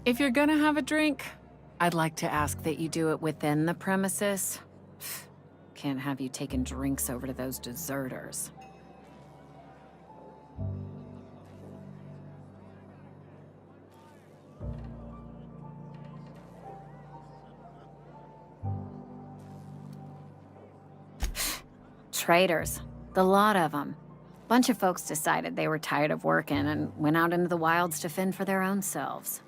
If you're gonna have a drink, I'd like to ask that you do it within the premises. Can't have you taking drinks over to those deserters. Traitors. The lot of them. Bunch of folks decided they were tired of working and went out into the wilds to fend for their own selves.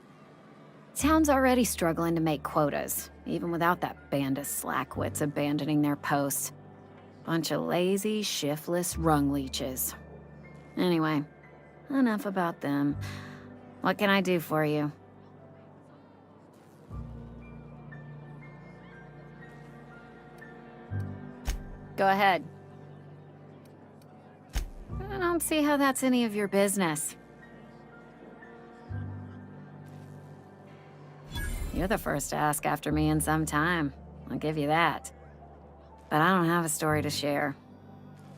Town's already struggling to make quotas, even without that band of slackwits abandoning their posts. Bunch of lazy, shiftless rung leeches. Anyway, enough about them. What can I do for you? Go ahead. I don't see how that's any of your business. You're the first to ask after me in some time. I'll give you that. But I don't have a story to share.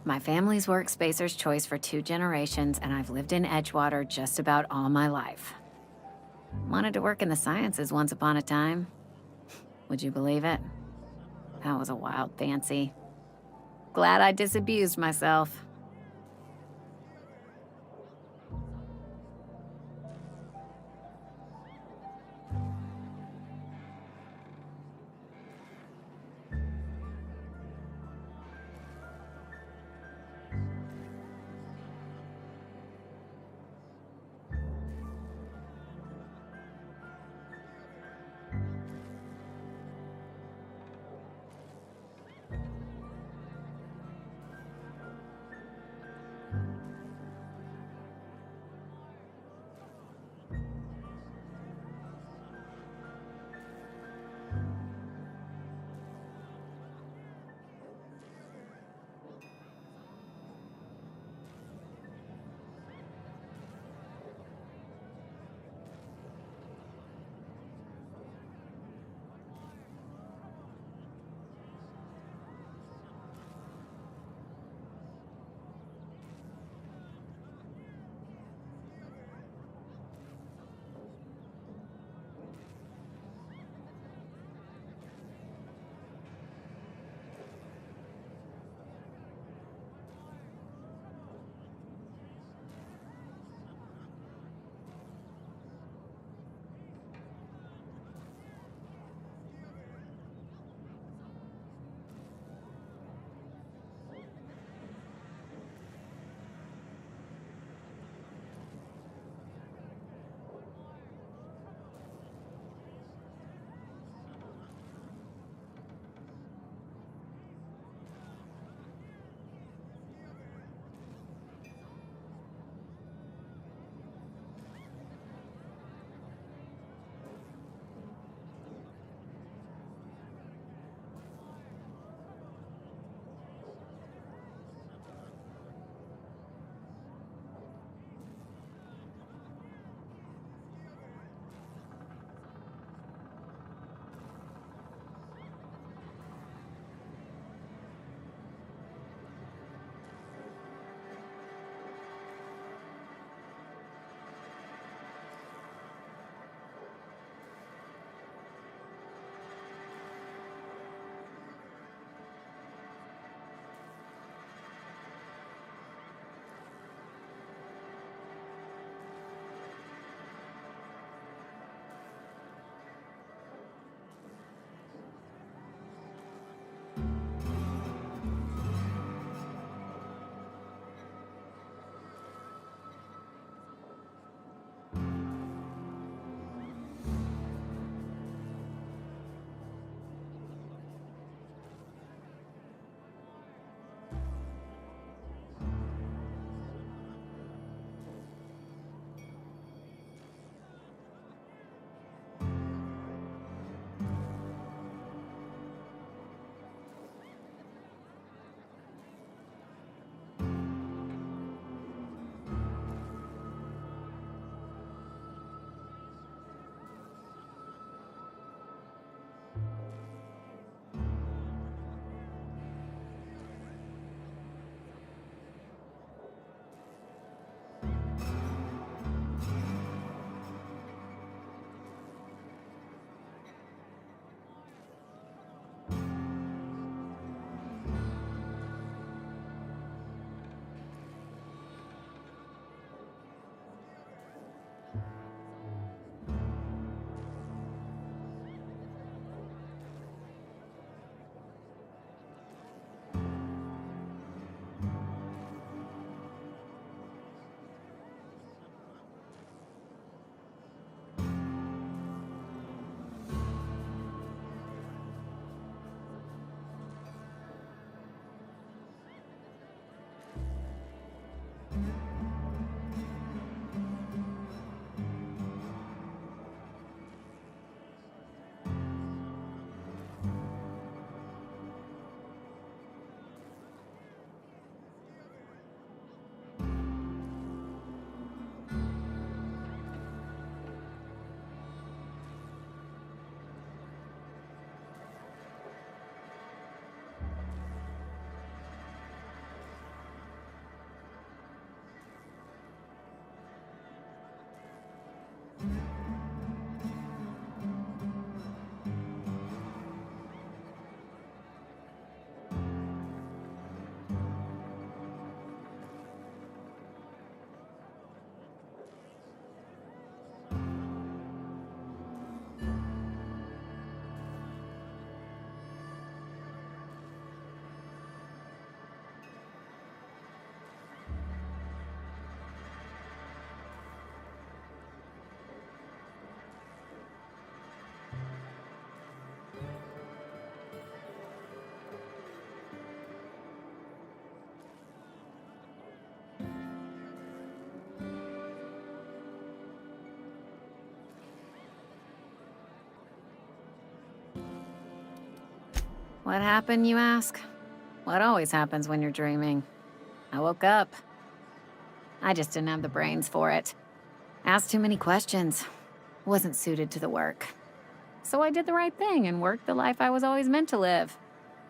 My family's work Spacer's Choice for 2 generations, and I've lived in Edgewater just about all my life. Wanted to work in the sciences once upon a time. Would you believe it? That was a wild fancy. Glad I disabused myself. What happened, you ask? What always happens when you're dreaming? I woke up. I just didn't have the brains for it. Asked too many questions. Wasn't suited to the work. So I did the right thing and worked the life I was always meant to live.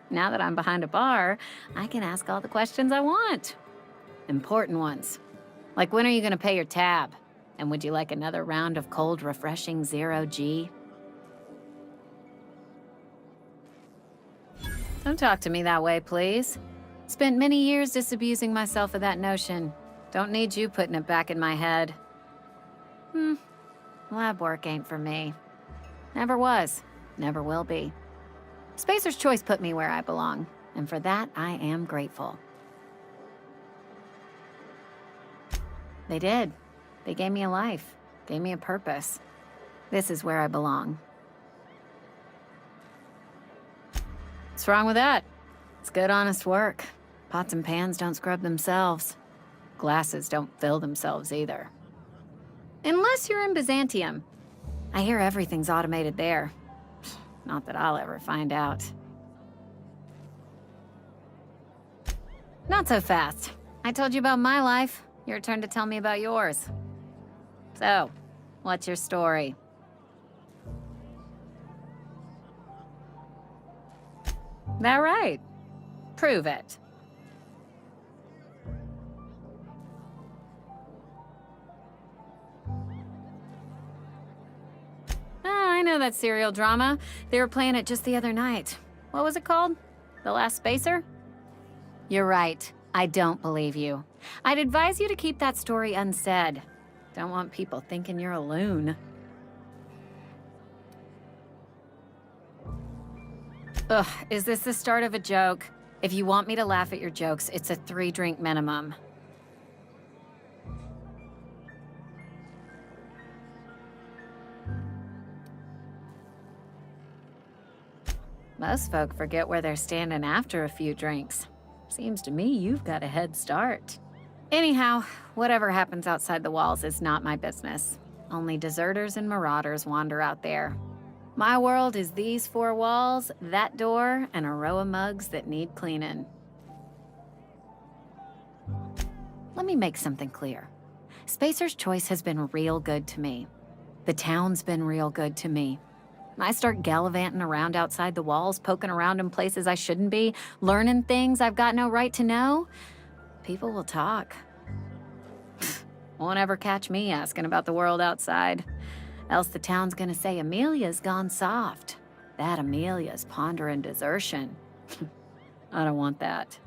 Now that I'm behind a bar, I can ask all the questions I want. Important ones. Like, when are you gonna pay your tab? And would you like another round of cold, refreshing Zero-G? Don't talk to me that way, please. Spent many years disabusing myself of that notion. Don't need you putting it back in my head. Lab work ain't for me. Never was. Never will be. Spacer's Choice put me where I belong, and for that, I am grateful. They did. They gave me a life, gave me a purpose. This is where I belong. What's wrong with that? It's good, honest work. Pots and pans don't scrub themselves. Glasses don't fill themselves either. Unless you're in Byzantium. I hear everything's automated there. Not that I'll ever find out. Not so fast. I told you about my life. Your turn to tell me about yours. So, what's your story? That right? Prove it. I know that serial drama. They were playing it just the other night. What was it called? The Last Spacer? You're right. I don't believe you. I'd advise you to keep that story unsaid. Don't want people thinking you're a loon. Ugh, is this the start of a joke? If you want me to laugh at your jokes, it's a 3-drink minimum. Most folk forget where they're standing after a few drinks. Seems to me you've got a head start. Anyhow, whatever happens outside the walls is not my business. Only deserters and marauders wander out there. My world is these 4 walls, that door, and a row of mugs that need cleaning. Let me make something clear. Spacer's Choice has been real good to me. The town's been real good to me. I start gallivanting around outside the walls, poking around in places I shouldn't be, learning things I've got no right to know. People will talk. Won't ever catch me asking about the world outside. Else the town's gonna say Amelia's gone soft. That Amelia's pondering desertion. I don't want that.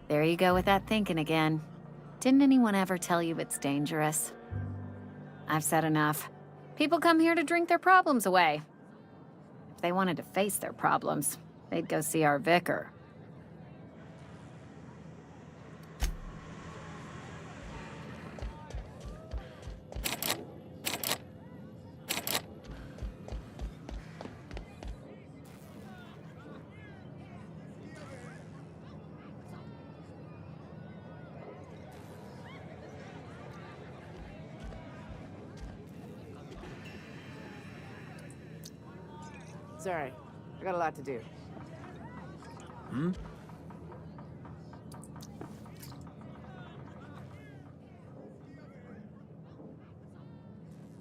There you go with that thinking again. Didn't anyone ever tell you it's dangerous? I've said enough. People come here to drink their problems away. If they wanted to face their problems, they'd go see our vicar. Sorry, I got a lot to do.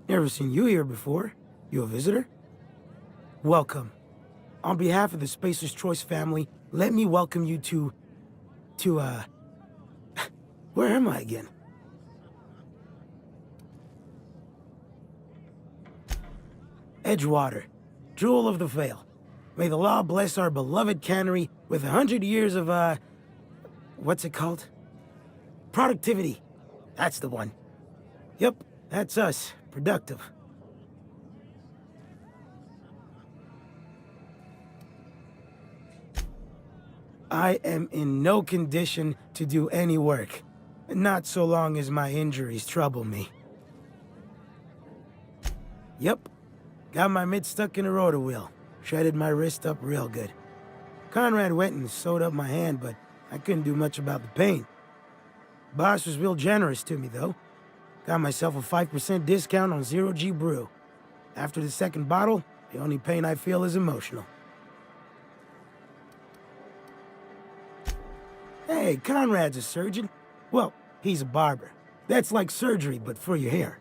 Never seen you here before. You a visitor? Welcome. On behalf of the Spacer's Choice family, let me welcome you to, where am I again? Edgewater, Jewel of the Vale. May the law bless our beloved cannery with 100 years of, what's it called? Productivity. That's the one. Yep, that's us. Productive. I am in no condition to do any work. Not so long as my injuries trouble me. Yep. Got my mid stuck in a rotor wheel. Shredded my wrist up real good. Conrad went and sewed up my hand, but I couldn't do much about the pain. Boss was real generous to me, though. Got myself a 5% discount on Zero G Brew. After the second bottle, the only pain I feel is emotional. Hey, Conrad's a surgeon. Well, he's a barber. That's like surgery, but for your hair.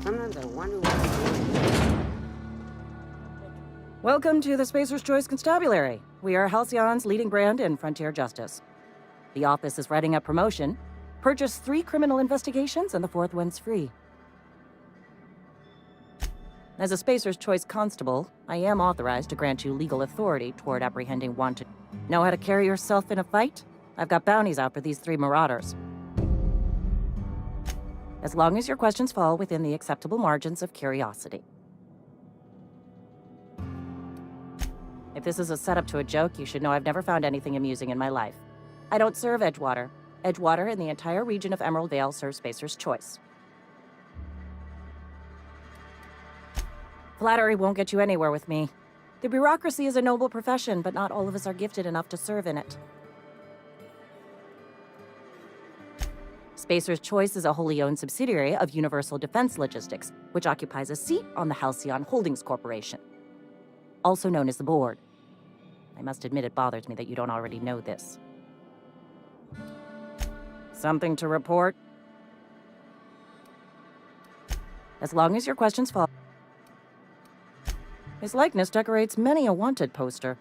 Sometimes I wonder what I'm doing. Welcome to the Spacer's Choice Constabulary. We are Halcyon's leading brand in frontier justice. The office is writing up promotion. Purchase 3 criminal investigations and the 4th one's free. As a Spacer's Choice constable, I am authorized to grant you legal authority toward apprehending wanted. Know how to carry yourself in a fight? I've got bounties out for these 3 marauders. As long as your questions fall within the acceptable margins of curiosity. If this is a setup to a joke, you should know I've never found anything amusing in my life. I don't serve Edgewater. Edgewater and the entire region of Emerald Vale serve Spacer's Choice. Flattery won't get you anywhere with me. The bureaucracy is a noble profession, but not all of us are gifted enough to serve in it. Spacer's Choice is a wholly owned subsidiary of Universal Defense Logistics, which occupies a seat on the Halcyon Holdings Corporation, also known as the Board. I must admit it bothers me that you don't already know this. Something to report? As long as your questions fall. His likeness decorates many a wanted poster.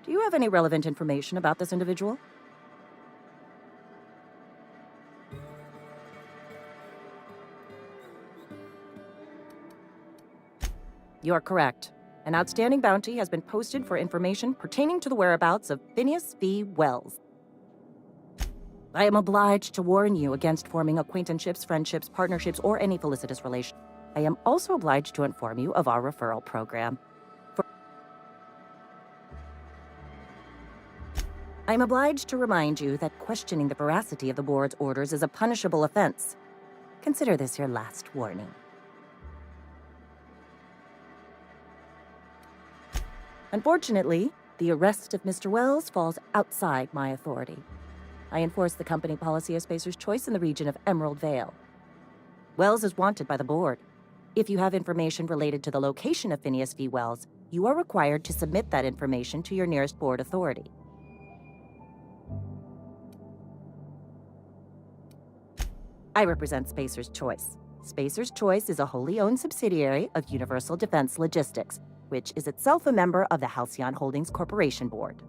Do you have any relevant information about this individual? You are correct. An outstanding bounty has been posted for information pertaining to the whereabouts of Phineas V. Wells. I am obliged to warn you against forming acquaintanceships, friendships, partnerships, or any felicitous relation. I am also obliged to inform you of our referral program. I am obliged to remind you that questioning the veracity of the board's orders is a punishable offense. Consider this your last warning. Unfortunately, the arrest of Mr. Wells falls outside my authority. I enforce the company policy of Spacer's Choice in the region of Emerald Vale. Wells is wanted by the board. If you have information related to the location of Phineas V. Wells, you are required to submit that information to your nearest board authority. I represent Spacer's Choice. Spacer's Choice is a wholly owned subsidiary of Universal Defense Logistics, which is itself a member of the Halcyon Holdings Corporation Board.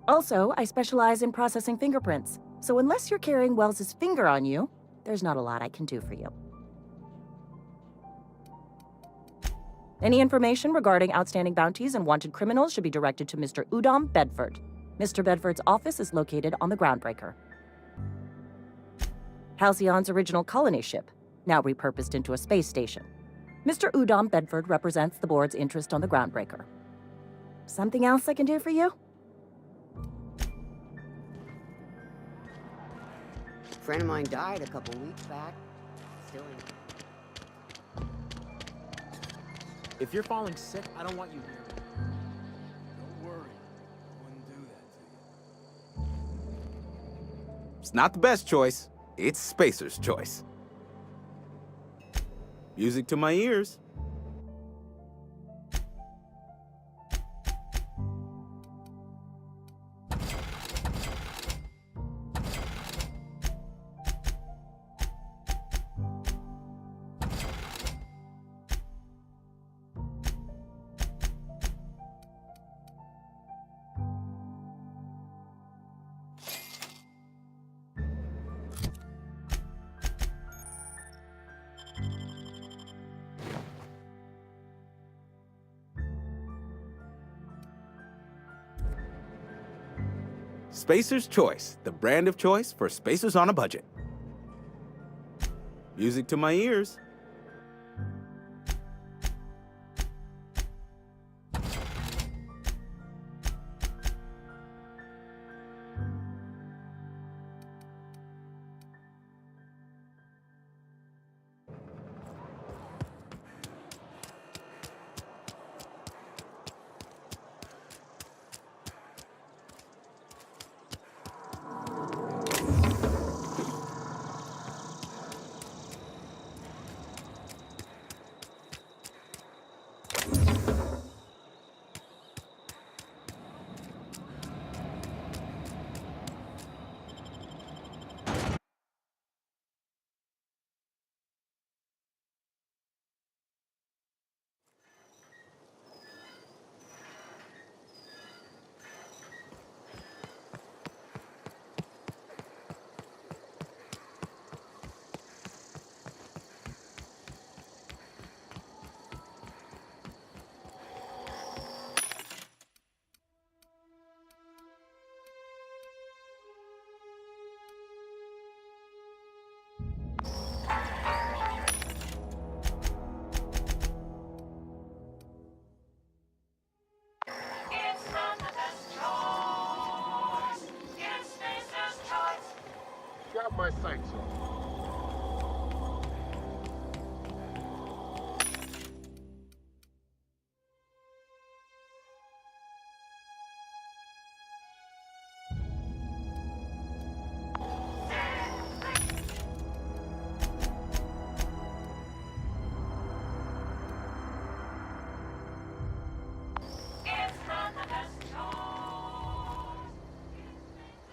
Also, I specialize in processing fingerprints, so unless you're carrying Wells's finger on you, there's not a lot I can do for you. Any information regarding outstanding bounties and wanted criminals should be directed to Mr. Udom Bedford. Mr. Bedford's office is located on the Groundbreaker. Halcyon's original colony ship, now repurposed into a space station. Mr. Udom Bedford represents the board's interest on the Groundbreaker. Something else I can do for you? A friend of mine died a couple weeks back. Still in. If you're falling sick, I don't want you here. Don't worry. I wouldn't do that to you. It's not the best choice. It's Spacer's choice. Music to my ears. Spacer's Choice, the brand of choice for spacers on a budget. Music to my ears. Got my sights on.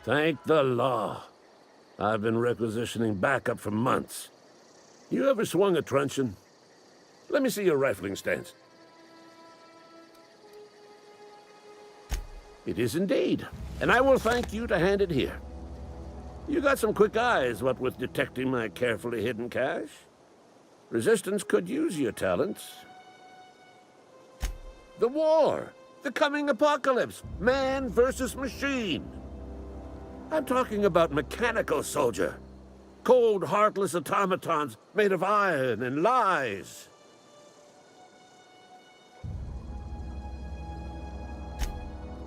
Thank the law. I've been requisitioning backup for months. You ever swung a truncheon? Let me see your rifling stance. It is indeed, and I will thank you to hand it here. You got some quick eyes, what with detecting my carefully hidden cache. Resistance could use your talents. The war! The coming apocalypse! Man versus machine! I'm talking about mechanical soldier. Cold, heartless automatons made of iron and lies.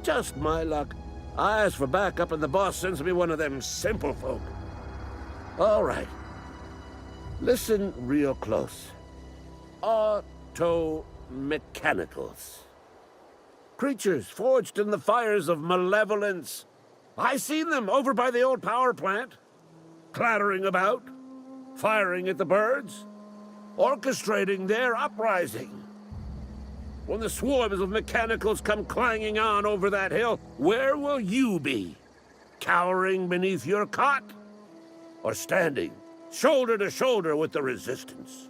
Just my luck. I ask for backup and the boss sends me one of them simple folk. All right. Listen real close. Auto-mechanicals. Creatures forged in the fires of malevolence. I seen them over by the old power plant, clattering about, firing at the birds, orchestrating their uprising. When the swarms of mechanicals come clanging on over that hill, where will you be? Cowering beneath your cot? Or standing, shoulder to shoulder with the resistance?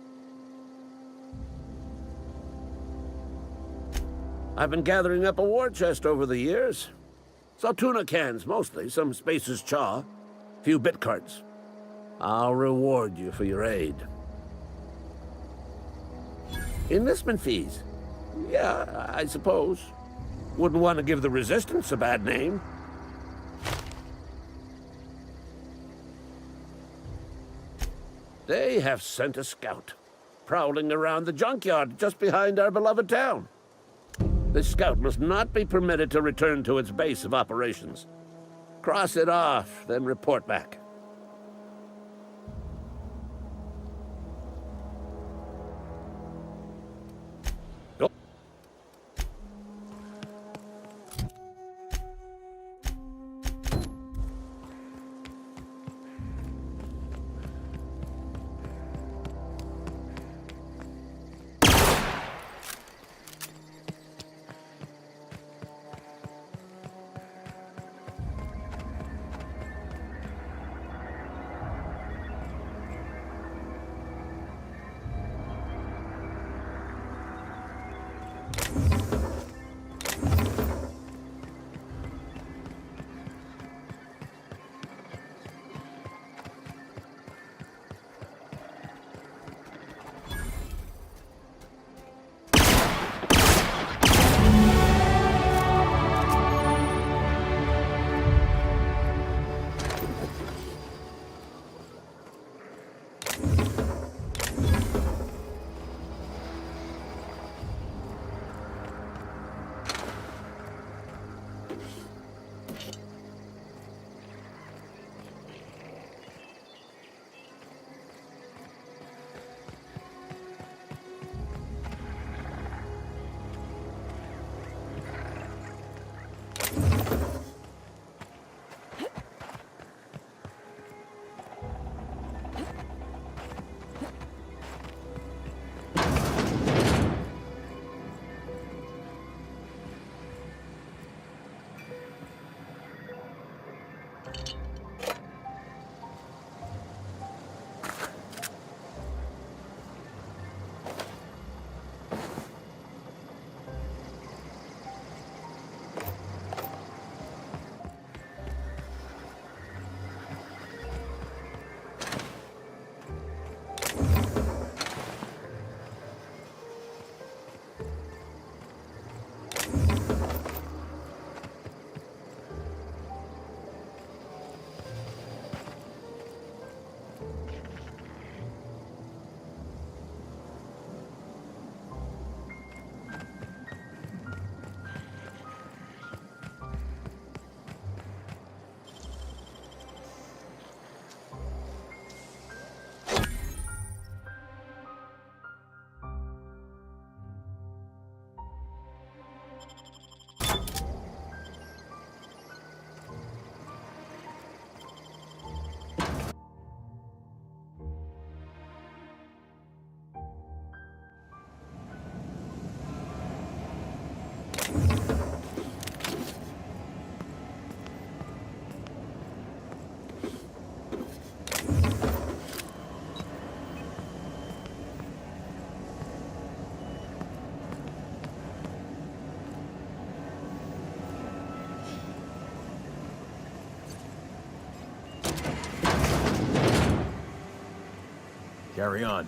I've been gathering up a war chest over the years. Saltuna cans, mostly, some Spacer's chaw, few bit carts. I'll reward you for your aid. Enlistment fees. Yeah, I suppose. Wouldn't want to give the Resistance a bad name. They have sent a scout, prowling around the junkyard just behind our beloved town. This scout must not be permitted to return to its base of operations. Cross it off, then report back. Go. Carry on.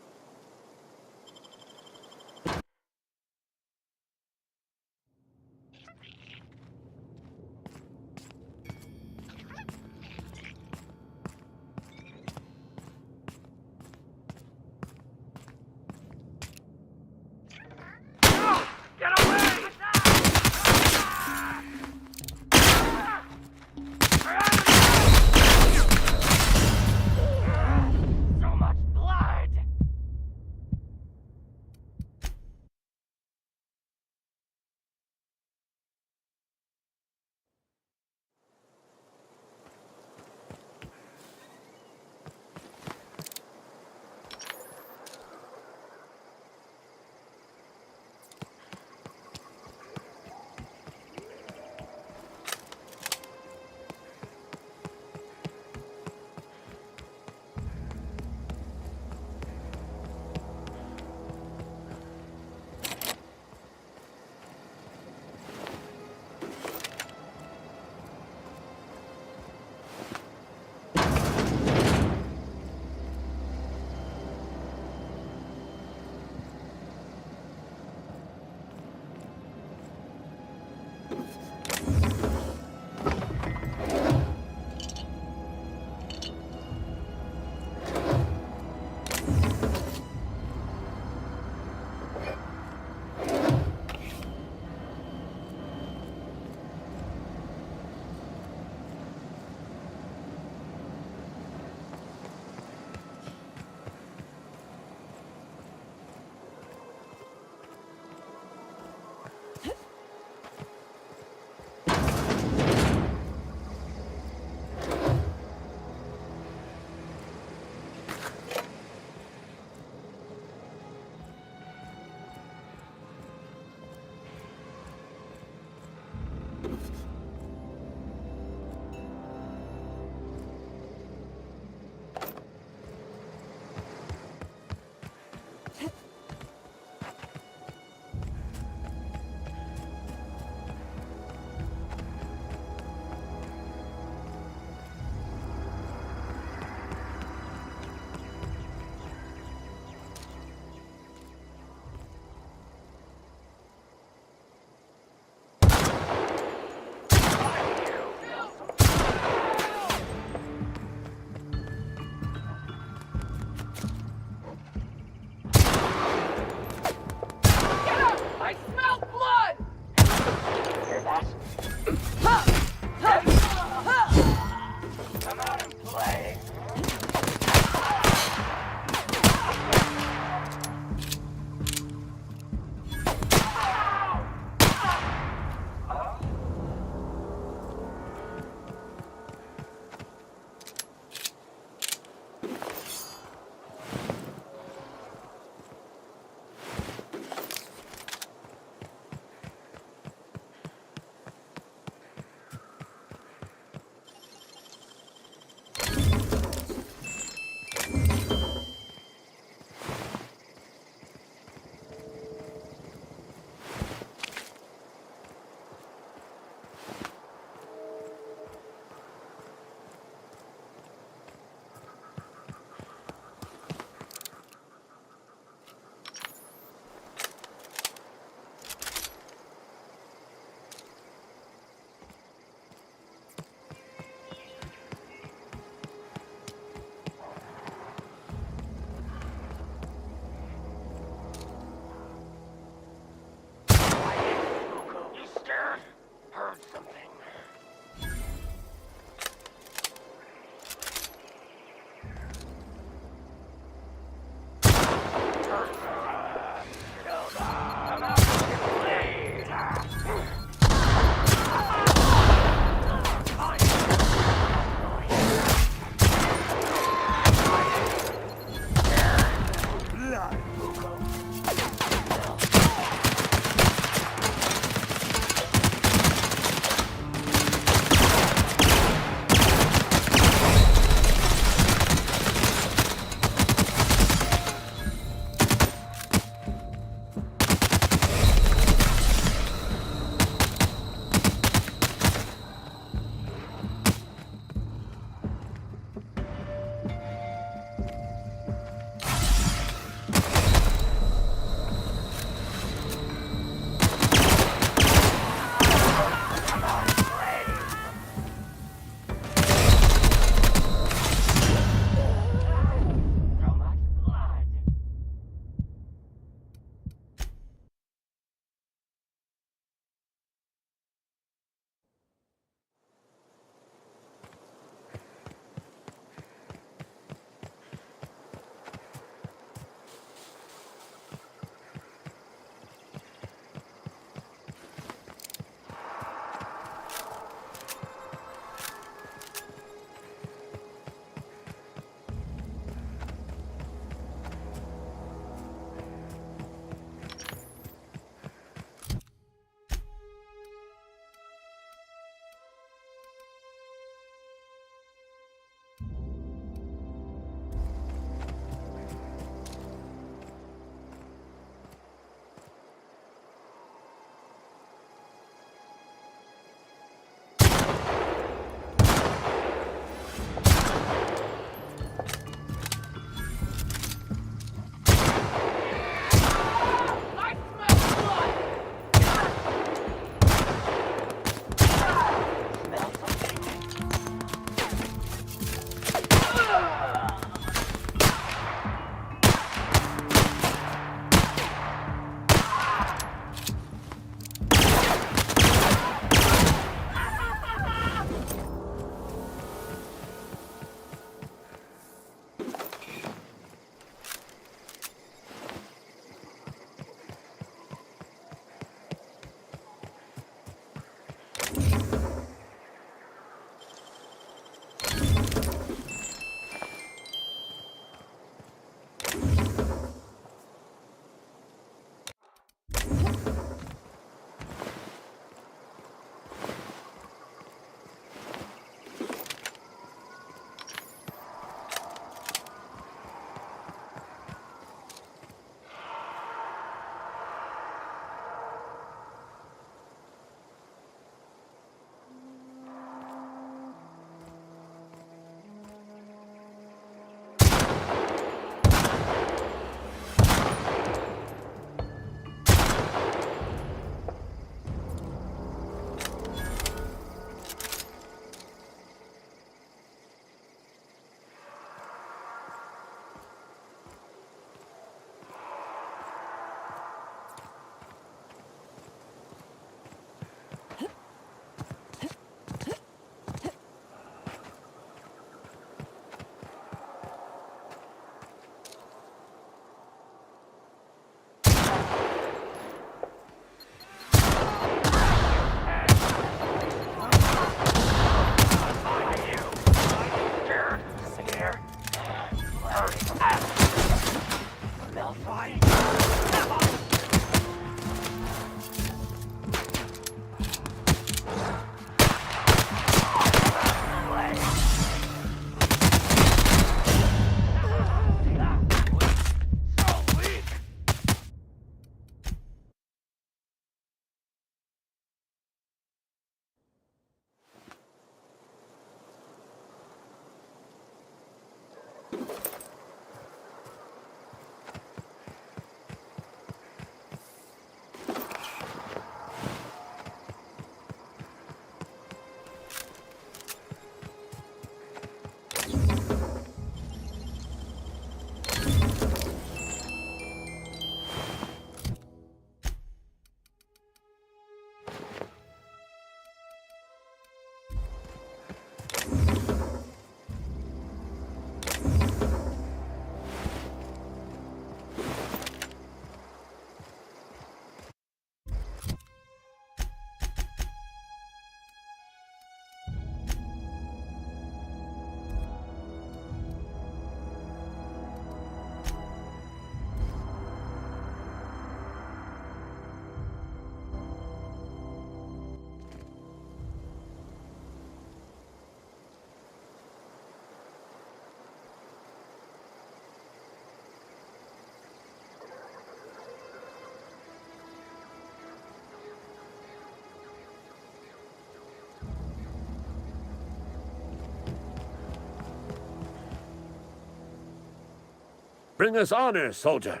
Bring us honor, soldier.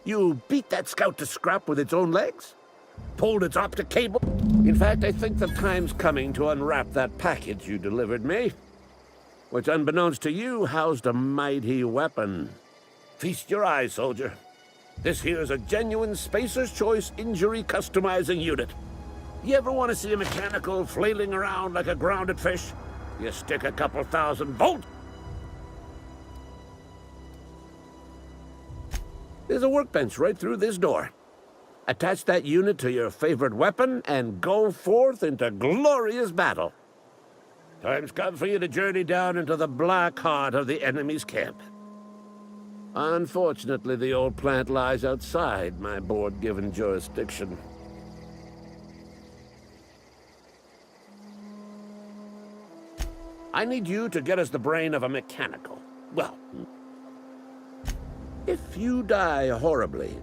You beat that scout to scrap with its own legs? Pulled its optic cable? In fact, I think the time's coming to unwrap that package you delivered me, which, unbeknownst to you, housed a mighty weapon. Feast your eyes, soldier. This here's a genuine Spacer's Choice injury customizing unit. You ever want to see a mechanical flailing around like a grounded fish? You stick a couple thousand volts. There's a workbench right through this door. Attach that unit to your favorite weapon and go forth into glorious battle. Time's come for you to journey down into the black heart of the enemy's camp. Unfortunately, the old plant lies outside my board-given jurisdiction. I need you to get us the brain of a mechanical. Well, if you die horribly,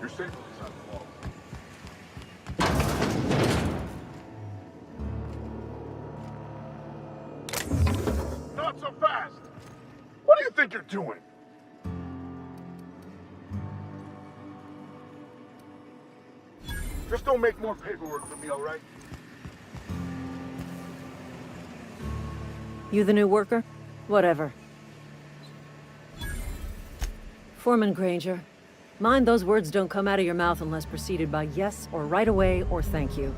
You're safe inside the walls. Not so fast! What do you think you're doing? Just don't make more paperwork for me, all right? You the new worker? Whatever. Foreman Granger, mind those words don't come out of your mouth unless preceded by yes or right away or thank you.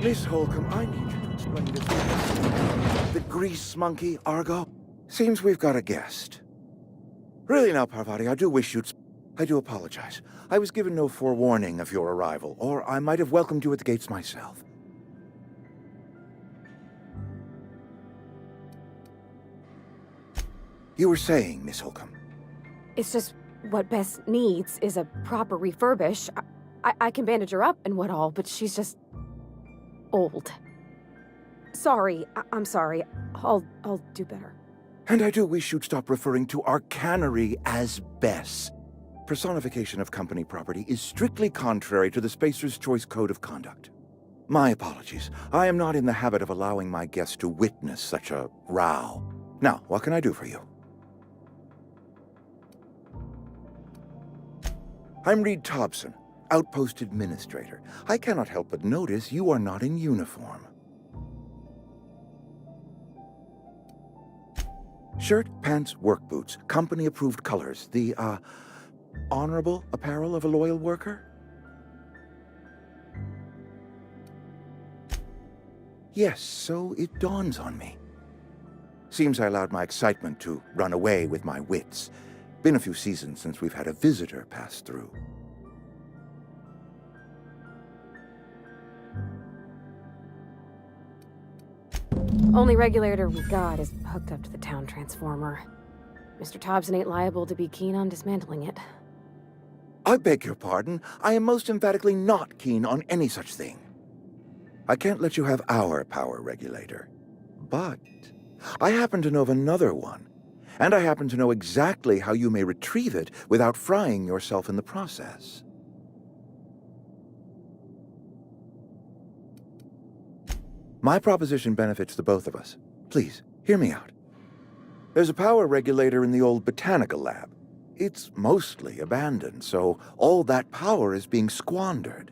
Miss Holcomb, I need you to explain this to me. The grease monkey, Argo? Seems we've got a guest. Really now, Parvati, I do wish you'd... I do apologize. I was given no forewarning of your arrival, or I might have welcomed you at the gates myself. You were saying, Miss Holcomb. It's just what Bess needs is a proper refurbish. I can bandage her up and what all, but she's just... old. Sorry, I'm sorry. I'll do better. And I do wish you'd stop referring to our cannery as Bess. Personification of company property is strictly contrary to the Spacer's Choice Code of Conduct. My apologies. I am not in the habit of allowing my guests to witness such a row. Now, what can I do for you? I'm Reed Thompson, Outpost Administrator. I cannot help but notice you are not in uniform. Shirt, pants, work boots, company-approved colors. The, honorable apparel of a loyal worker? Yes, so it dawns on me. Seems I allowed my excitement to run away with my wits. Been a few seasons since we've had a visitor pass through. Only regulator we got is hooked up to the town transformer. Mr. Thompson ain't liable to be keen on dismantling it. I beg your pardon. I am most emphatically not keen on any such thing. I can't let you have our power regulator. But I happen to know of another one. And I happen to know exactly how you may retrieve it without frying yourself in the process. My proposition benefits the both of us. Please, hear me out. There's a power regulator in the old botanical lab. It's mostly abandoned, so all that power is being squandered.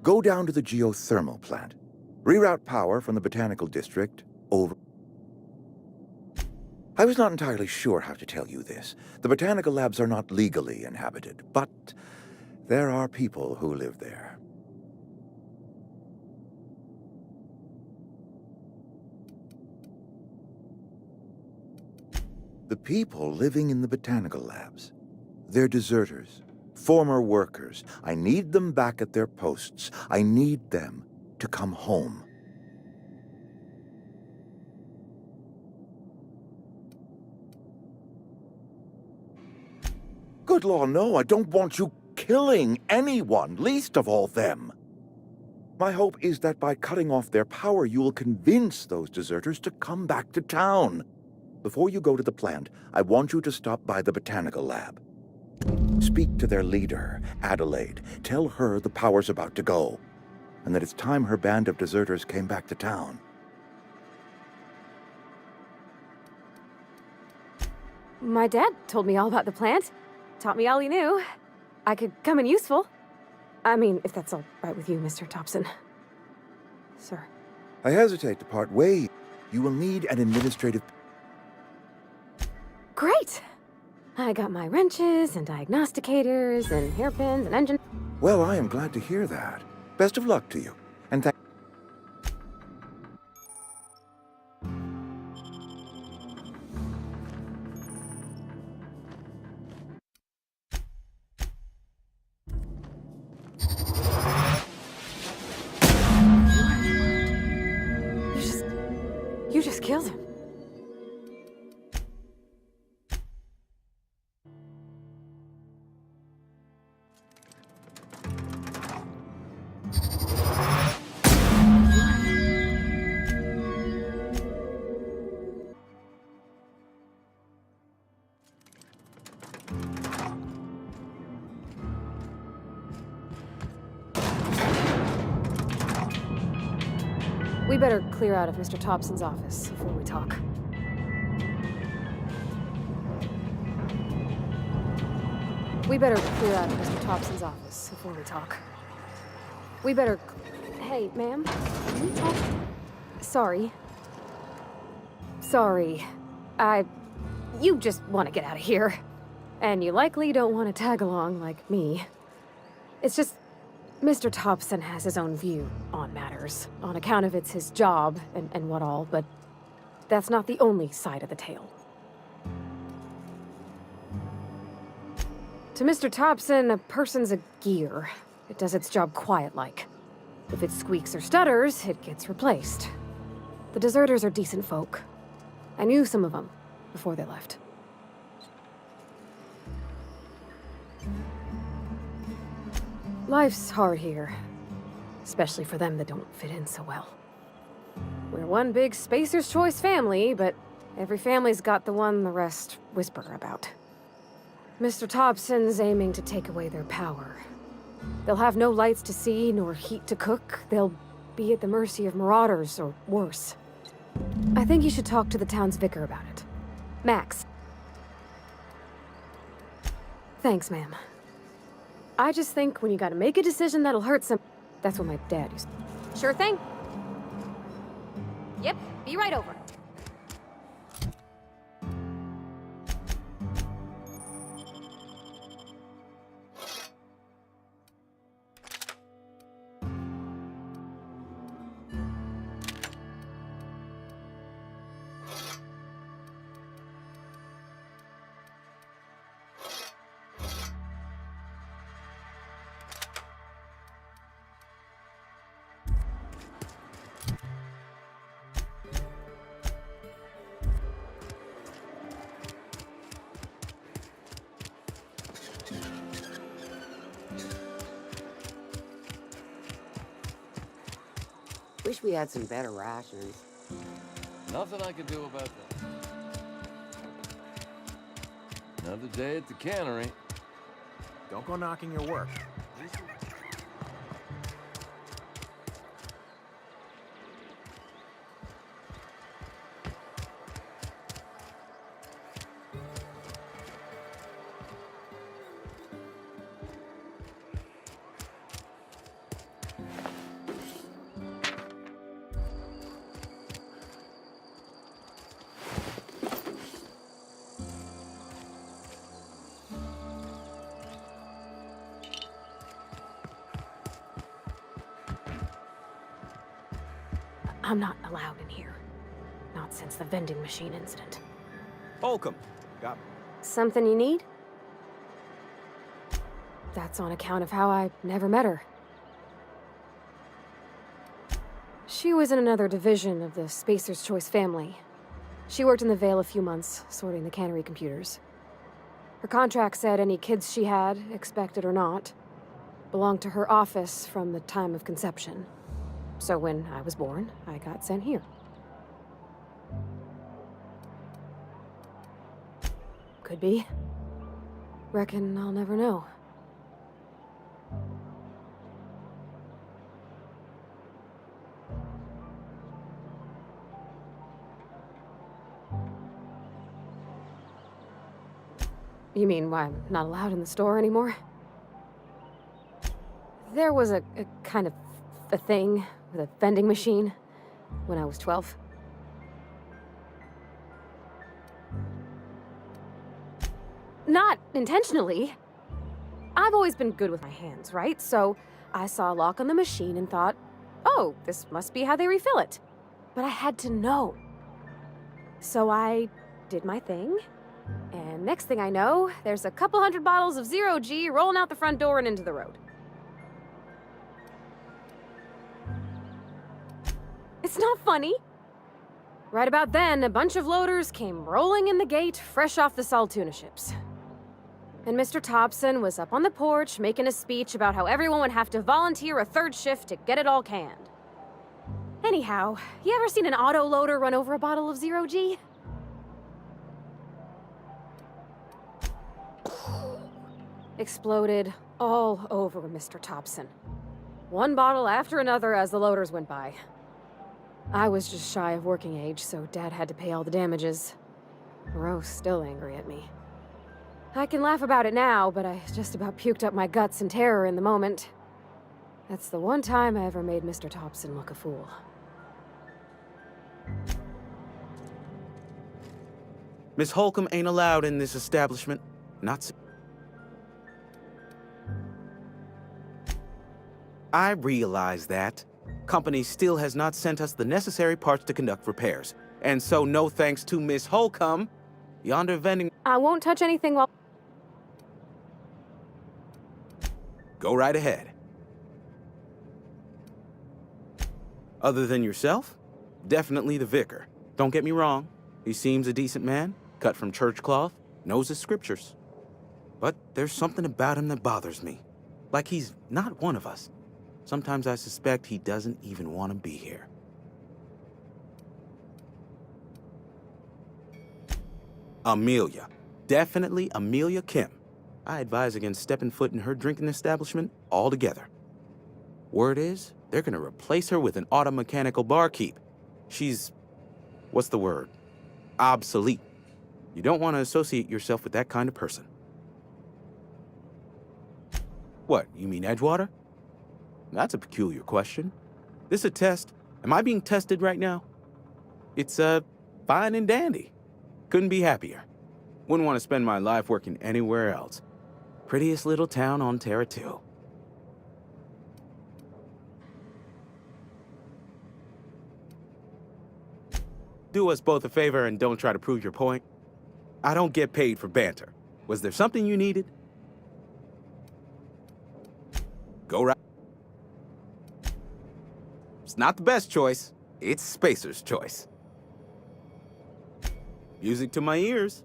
Go down to the geothermal plant. Reroute power from the botanical district over... I was not entirely sure how to tell you this. The botanical labs are not legally inhabited, but there are people who live there. The people living in the botanical labs. They're deserters, former workers. I need them back at their posts. I need them to come home. Good law, no, I don't want you killing anyone, least of all them. My hope is that by cutting off their power, you will convince those deserters to come back to town. Before you go to the plant, I want you to stop by the botanical lab. Speak to their leader, Adelaide. Tell her the power's about to go, and that it's time her band of deserters came back to town. My dad told me all about the plant. Taught me all he knew. I could come in useful. I mean, if that's all right with you, Mr. Thompson. Sir. I hesitate to part ways. You will need an administrative... Great! I got my wrenches and diagnosticators and hairpins and engine... Well, I am glad to hear that. Best of luck to you. And thank... You just killed him. We better clear out of Mr. Thompson's office before we talk. We better clear out of Mr. Thompson's office before we talk. We better... Hey, ma'am, can we talk? Sorry. Sorry. You just want to get out of here. And you likely don't want to tag along like me. It's just... Mr. Thompson has his own view on matters, on account of it's his job and what all, but that's not the only side of the tale. To Mr. Thompson, a person's a gear. It does its job quiet-like. If it squeaks or stutters, it gets replaced. The deserters are decent folk. I knew some of them before they left. Life's hard here, especially for them that don't fit in so well. We're one big Spacer's Choice family, but every family's got the one the rest whisper about. Mr. Thompson's aiming to take away their power. They'll have no lights to see, nor heat to cook. They'll be at the mercy of marauders, or worse. I think you should talk to the town's vicar about it. Max. Thanks, ma'am. I just think when you gotta make a decision that'll hurt some... That's what my dad used to... Sure thing. Yep, be right over. Wish we had some better rations. Nothing I can do about that. Another day at the cannery. Don't go knocking your work. I'm not allowed in here. Not since the vending machine incident. Holcomb. Got Something you need? That's on account of how I never met her. She was in another division of the Spacer's Choice family. She worked in the Vale a few months, sorting the cannery computers. Her contract said any kids she had, expected or not, belonged to her office from the time of conception. So when I was born, I got sent here. Could be. Reckon I'll never know. You mean why I'm not allowed in the store anymore? There was a kind of a thing with a vending machine when I was 12. Not intentionally. I've always been good with my hands, right? So I saw a lock on the machine and thought, oh, this must be how they refill it. But I had to know. So I did my thing, and next thing I know, there's a couple hundred bottles of Zero G rolling out the front door and into the road. It's not funny. Right about then, a bunch of loaders came rolling in the gate, fresh off the Saltuna ships. And Mr. Thompson was up on the porch making a speech about how everyone would have to volunteer a third shift to get it all canned. Anyhow, you ever seen an auto loader run over a bottle of Zero G? Exploded all over Mr. Thompson. One bottle after another as the loaders went by. I was just shy of working age, so Dad had to pay all the damages. Rose still angry at me. I can laugh about it now, but I just about puked up my guts in terror in the moment. That's the one time I ever made Mr. Thompson look a fool. Miss Holcomb ain't allowed in this establishment. I realize that. Company still has not sent us the necessary parts to conduct repairs. And so no thanks to Miss Holcomb, yonder vending... I won't touch anything while... Go right ahead. Other than yourself, definitely the vicar. Don't get me wrong. He seems a decent man, cut from church cloth, knows his scriptures. But there's something about him that bothers me. Like he's not one of us. Sometimes I suspect he doesn't even want to be here. Amelia. Definitely Amelia Kim. I advise against stepping foot in her drinking establishment altogether. Word is, they're gonna replace her with an auto-mechanical barkeep. She's... what's the word? Obsolete. You don't want to associate yourself with that kind of person. What, you mean Edgewater? That's a peculiar question. This a test? Am I being tested right now? It's, fine and dandy. Couldn't be happier. Wouldn't want to spend my life working anywhere else. Prettiest little town on Terra 2. Do us both a favor and don't try to prove your point. I don't get paid for banter. Was there something you needed? Go right. It's not the best choice. It's Spacer's choice. Music to my ears.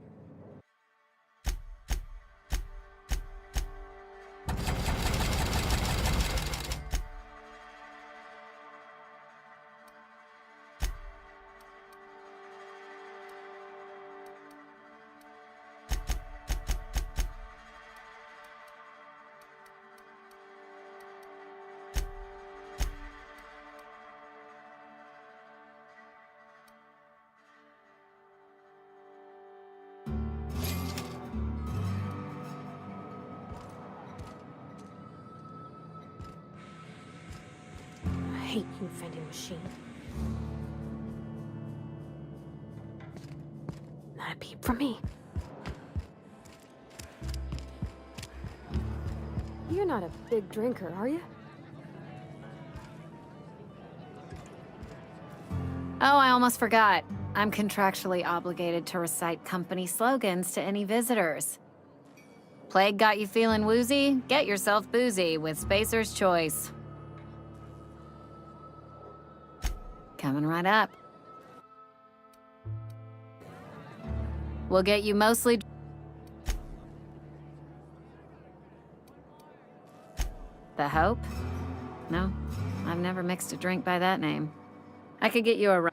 hate you, vending machine. Not a peep from me. You're not a big drinker, are you? Oh, I almost forgot. I'm contractually obligated to recite company slogans to any visitors. Plague got you feeling woozy? Get yourself boozy with Spacer's Choice. Coming right up. We'll get you mostly... The Hope? No, I've never mixed a drink by that name. I could get you a...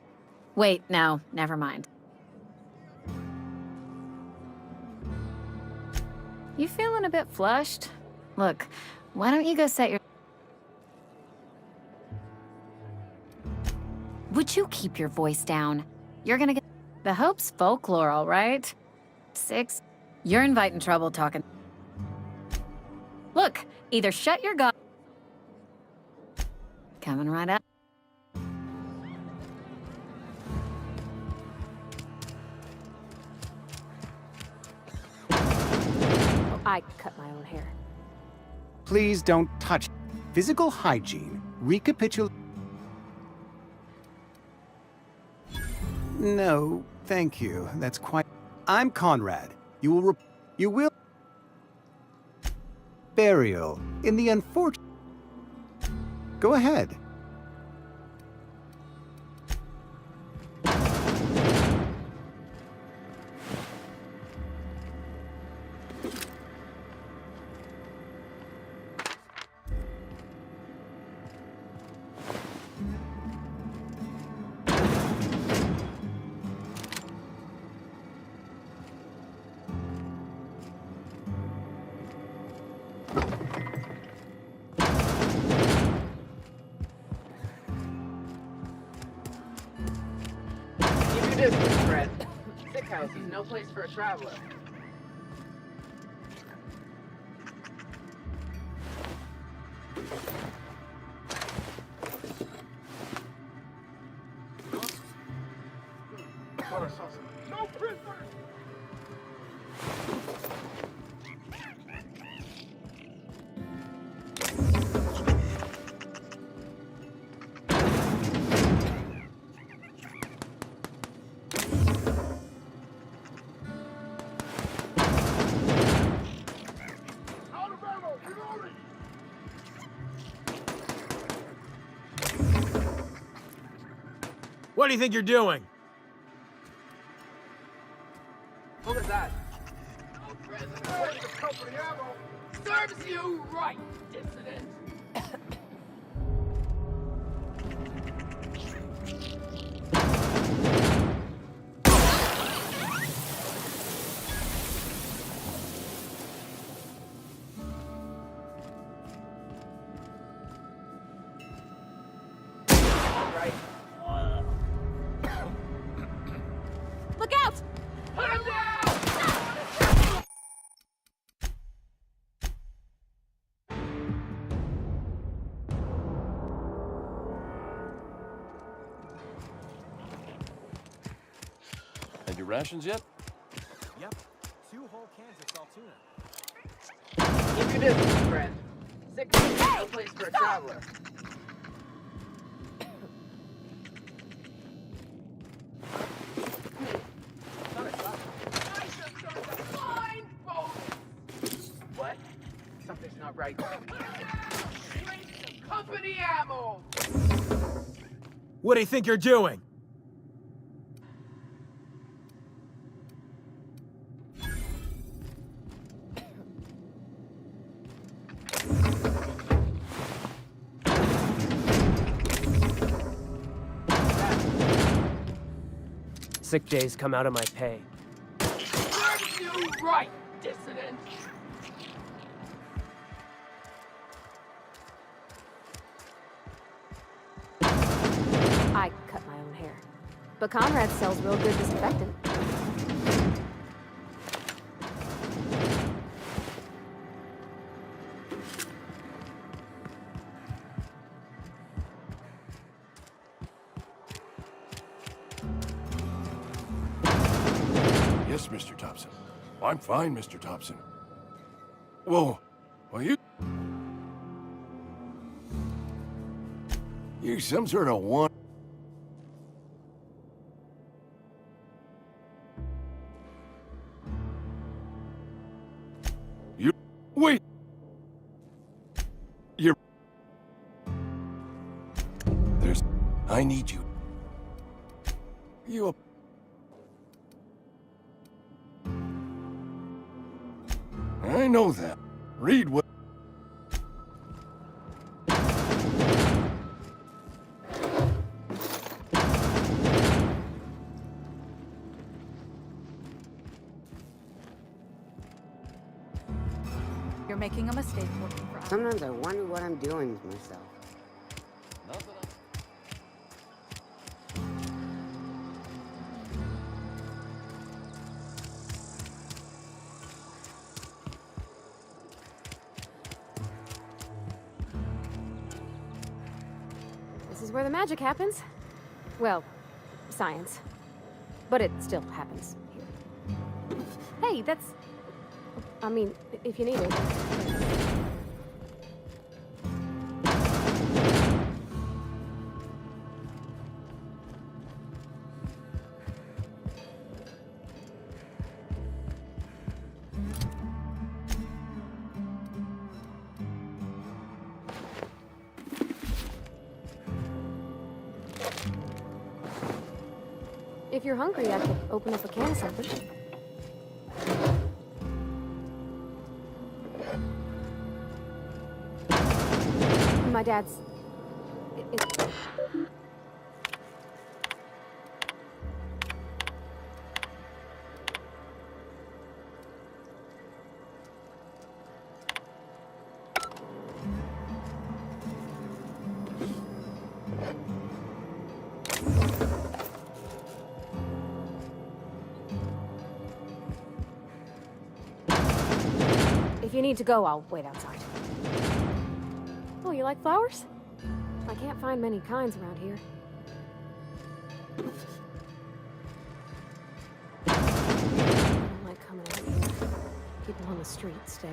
Wait, no, never mind. You feeling a bit flushed? Look, why don't you go set your... Would you keep your voice down? You're gonna get... The Hope's folklore, all right? 6. You're inviting trouble talking... Look, either shut your god... Coming right up. I cut my own hair. Please don't touch. Physical hygiene. Recapitulate. No, thank you. That's quite... I'm Conrad. You will... Burial. In the unfortunate... Go ahead. Distance, Fred. Sick house is no place for a traveler. No prisoners! What do you think you're doing? What was that? No prisoner! Company ammo! Serves you right, dissident! Look out! Put him down! Had your rations yet? Yep. 2 whole cans of salt tuna. Keep your distance, friend. Sick house is no place for a traveler. What? Something's not right. Company ammo! What do you think you're doing? Sick days come out of my pay. Serves you right, dissident! I cut my own hair. But Conrad sells real good disinfectant. Yes, Mr. Thompson. I'm fine, Mr. Thompson. Whoa. Well, you some sort of one. You wait. You're. There's. I need you. You. I know that. Read what. You're making a mistake working for us. Sometimes I wonder what I'm doing with myself. Nothing. This is where the magic happens. Well, science. But it still happens here. Hey, that's... I mean, if you need it. If you're hungry, I could open up a can of something. My dad's... If you need to go, I'll wait outside. Oh, you like flowers? I can't find many kinds around here. I don't like coming out here. People on the street stare.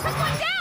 Took one down!